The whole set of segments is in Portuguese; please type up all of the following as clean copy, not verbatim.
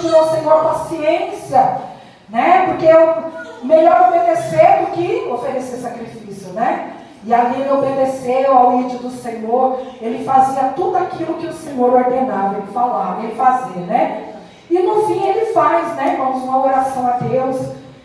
pedindo ao Senhor paciência, né? Porque é melhor obedecer do que oferecer sacrifício, né? E ali ele obedeceu ao ídolo do Senhor, ele fazia tudo aquilo que o Senhor ordenava, ele falava, ele fazia, né? E no fim ele faz, né, irmãos, uma oração a Deus,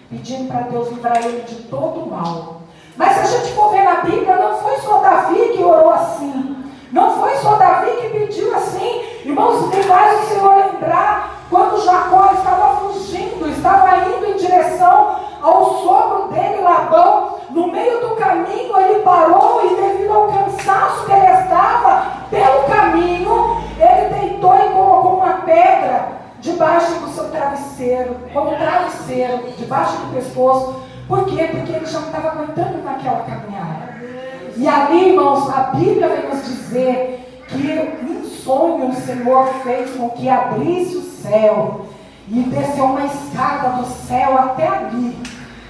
pedindo para Deus livrar ele de todo o mal. Mas se a gente for ver na Bíblia, não foi só Davi que orou assim, não foi só Davi que pediu assim. Irmãos, me faz o Senhor lembrar quando Jacó estava fugindo, estava indo em direção ao sogro dele, Labão. No meio do caminho ele parou e devido ao cansaço que ele estava pelo caminho, ele deitou e colocou uma pedra debaixo do seu travesseiro, como travesseiro, debaixo do pescoço. Por quê? Porque ele já não estava aguentando naquela caminhada. E ali, irmãos, a Bíblia vem nos dizer que em sonho o Senhor fez com que abrisse o céu e desceu uma escada do céu até ali.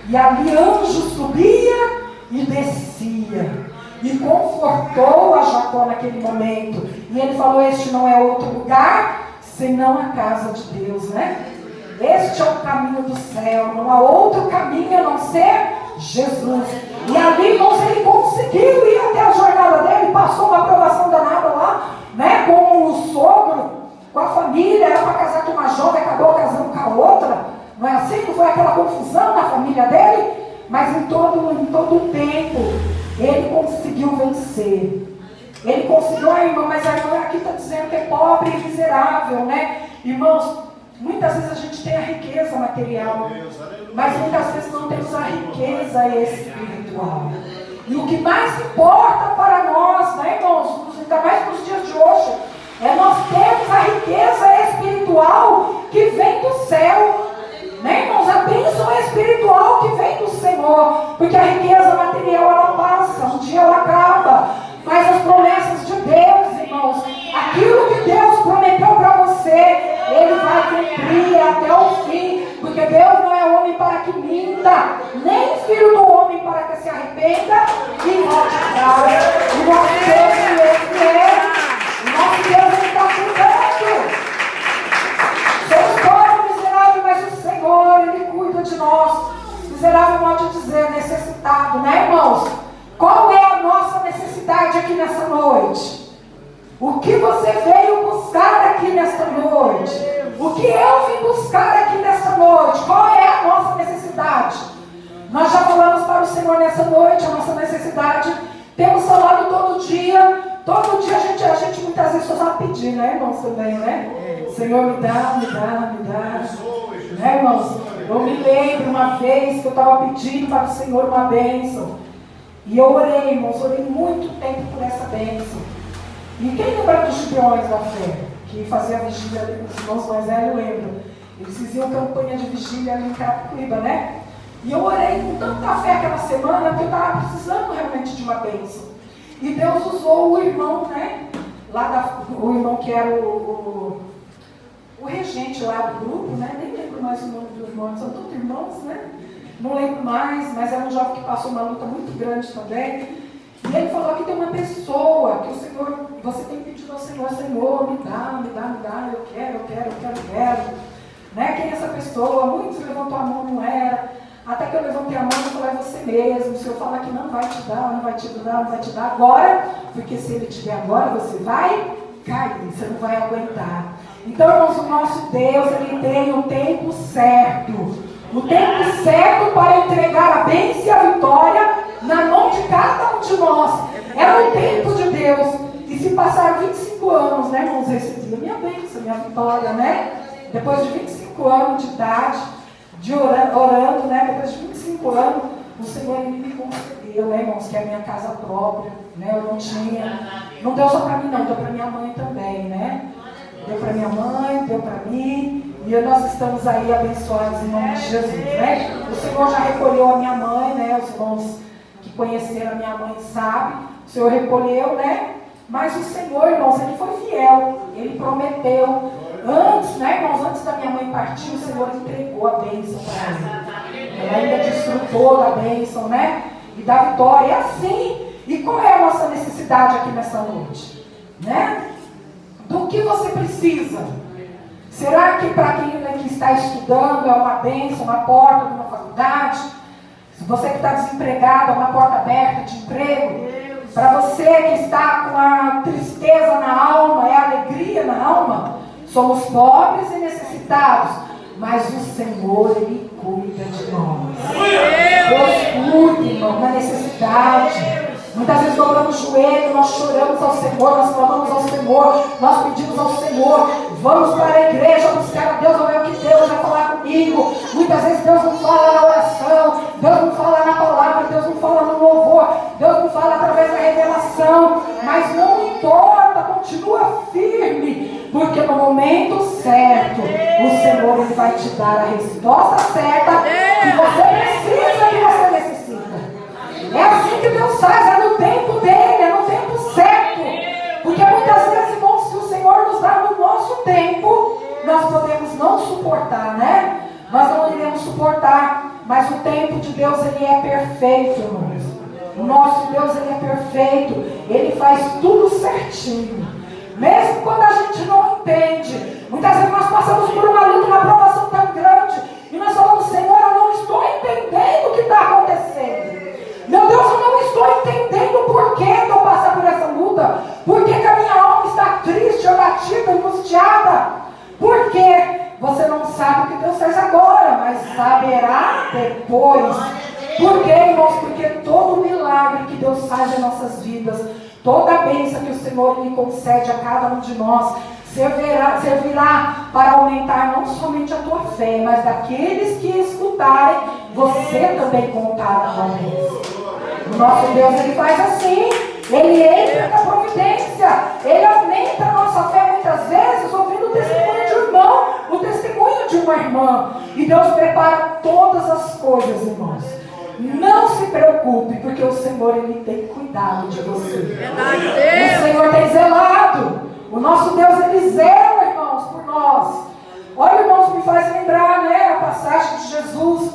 E ali anjo subia e descia. E confortou a Jacó naquele momento. E ele falou, este não é outro lugar senão a casa de Deus, né? Este é o caminho do céu, não há outro caminho a não ser Jesus. E ali, irmãos, ele conseguiu ir até a jornada dele, passou uma aprovação danada lá, né? Com o sogro, com a família, era para casar com uma jovem, acabou casando com a outra. Não é assim? Não foi aquela confusão na família dele? Mas em todo o tempo, ele conseguiu vencer. Ele conseguiu, irmão, mas a irmã aqui está dizendo que é pobre e miserável, né? Irmãos, muitas vezes a gente tem a riqueza material, mas muitas vezes não temos a riqueza espiritual. E o que mais importa para nós, né, irmãos, ainda mais nos dias de hoje, é nós termos a riqueza espiritual que vem do céu, né, irmãos? A bênção espiritual que vem do Senhor, porque a riqueza material ela passa, um dia ela acaba. Mas as promessas de Deus, irmãos, aquilo que Deus prometeu para você, Ele vai cumprir até o fim, porque Deus não é homem para que minta, nem filho do homem para que se arrependa e volte atrás. O nosso Deus, Ele é, o nosso Deus, Ele está cuidando. Somos pobres, miseráveis, mas o Senhor, Ele cuida de nós. Miserável, pode dizer, necessitado, né, irmãos? Qual é a nossa necessidade aqui nessa noite? O que você veio buscar aqui nesta noite? O que eu vim buscar aqui nesta noite? Qual é a nossa necessidade? Nós já falamos para o Senhor nessa noite a nossa necessidade. Temos falado todo dia a gente muitas vezes só sabe pedir, né, irmãos, também, né? Senhor, me dá. Né, irmãos? Eu me lembro uma vez que eu estava pedindo para o Senhor uma bênção. E eu orei, irmãos, orei muito tempo por essa bênção. E quem lembra dos Gibeões da Fé? Que fazia vigília ali com os irmãos mais velhos, lembram? Eles faziam campanha de vigília ali em Carapicuíba, né? E eu orei com tanta fé aquela semana que eu estava precisando realmente de uma bênção. E Deus usou o irmão, né? O irmão que era o regente lá do grupo, né? Nem lembro mais o nome dos irmãos, são todos irmãos, né? Não lembro mais, mas era um jovem que passou uma luta muito grande também. E ele falou que tem uma pessoa que o Senhor, você tem pedido ao Senhor, Senhor, me dá, eu quero. Né? Quem é essa pessoa? Muitos levantou a mão, não era. Até que eu levantei a mão e falei, é você mesmo. O Senhor fala que não vai te dar agora, porque se Ele te der agora, você vai cair, você não vai aguentar. Então, irmãos, o nosso Deus, Ele tem o tempo certo. O tempo certo para entregar a bênção e a vitória na mão de cada um de nós. É o tempo de Deus. E se passaram 25 anos, né, irmãos, recebi a minha bênção, minha vitória, né? Depois de 25 anos de idade, de orando, né? Depois de 25 anos, o Senhor me concedeu, né, irmãos, que é a minha casa própria, né? Eu não tinha, não deu só para mim, não, deu para minha mãe também, né? Deu para minha mãe, deu para mim. E nós estamos aí abençoados em nome de Jesus, né? O Senhor já recolheu a minha mãe, né? Os irmãos que conheceram a minha mãe sabem. O Senhor recolheu, né? Mas o Senhor, irmãos, Ele foi fiel. Ele prometeu. Antes, né, irmãos? Antes da minha mãe partir, o Senhor entregou a bênção para ela. Ela ainda desfrutou da bênção, né? E da vitória. É assim. E qual é a nossa necessidade aqui nessa noite? Né? Do que você precisa? Será que para quem que está estudando é uma bênção, uma porta de uma faculdade? Se você que está desempregado, é uma porta aberta de emprego? Para você que está com a tristeza na alma, é a alegria na alma? Somos pobres e necessitados, mas o Senhor, Ele cuida de nós. Deus cuida, irmão, da necessidade. Muitas vezes dobramos o joelho, nós choramos ao Senhor, nós clamamos ao Senhor, nós pedimos ao Senhor, vamos para a igreja buscar a Deus, ou ver o que Deus vai falar comigo. Muitas vezes Deus não fala na oração, Deus não fala na palavra, Deus não fala no louvor, Deus não fala através da revelação, mas não importa, continua firme, porque no momento certo, o Senhor Ele vai te dar a resposta certa que você precisa, que você necessita. É assim que Deus faz, é no tempo dele, é no tempo certo. Porque muitas vezes, irmãos, se o Senhor nos dá no nosso tempo, nós podemos não suportar, né? Nós não iremos suportar, mas o tempo de Deus, ele é perfeito, irmãos. O nosso Deus, ele é perfeito, ele faz tudo certinho. Mesmo quando a gente não entende, muitas vezes nós passamos por uma luta, uma provação tão grande, e nós falamos, Senhor, eu não estou entendendo o que está acontecendo. Meu Deus, eu não estou entendendo por que eu passar por essa luta. Por que a minha alma está triste, abatida, angustiada? Por quê? Você não sabe o que Deus faz agora, mas saberá depois. Por quê, irmãos? Porque todo milagre que Deus faz em nossas vidas, toda a bênção que o Senhor lhe concede a cada um de nós, servirá para aumentar não somente a tua fé, mas daqueles que escutarem, você também contará com a bênção. O nosso Deus, Ele faz assim, Ele entra na providência, Ele aumenta a nossa fé muitas vezes, ouvindo o testemunho de um irmão, o testemunho de uma irmã. E Deus prepara todas as coisas, irmãos. Não se preocupe, porque o Senhor, Ele tem cuidado de você. O Senhor tem zelado. O nosso Deus, Ele zela, irmãos, por nós. Olha, irmãos, me faz lembrar, né, a passagem de Jesus,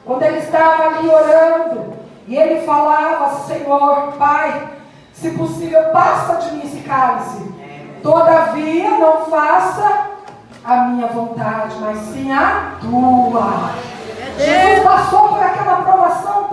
quando Ele estava ali orando, e Ele falava, Senhor, Pai, se possível, passa de mim esse cálice. Todavia, não faça a minha vontade, mas sim a tua. Jesus passou por aquela provação,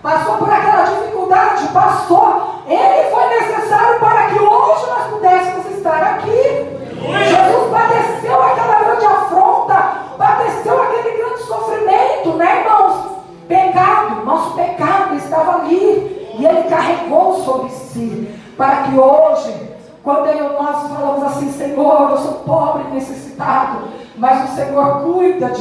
passou por aquela dificuldade, passou. Ele foi necessário para que hoje nós pudéssemos estar aqui. Jesus padeceu aquela grande afronta, padeceu aquele grande sofrimento, né, irmãos? Pecado, nosso pecado estava ali, e Ele carregou sobre si, para que hoje, quando nós falamos assim, Senhor, eu sou pobre e necessitado, mas o Senhor cuida de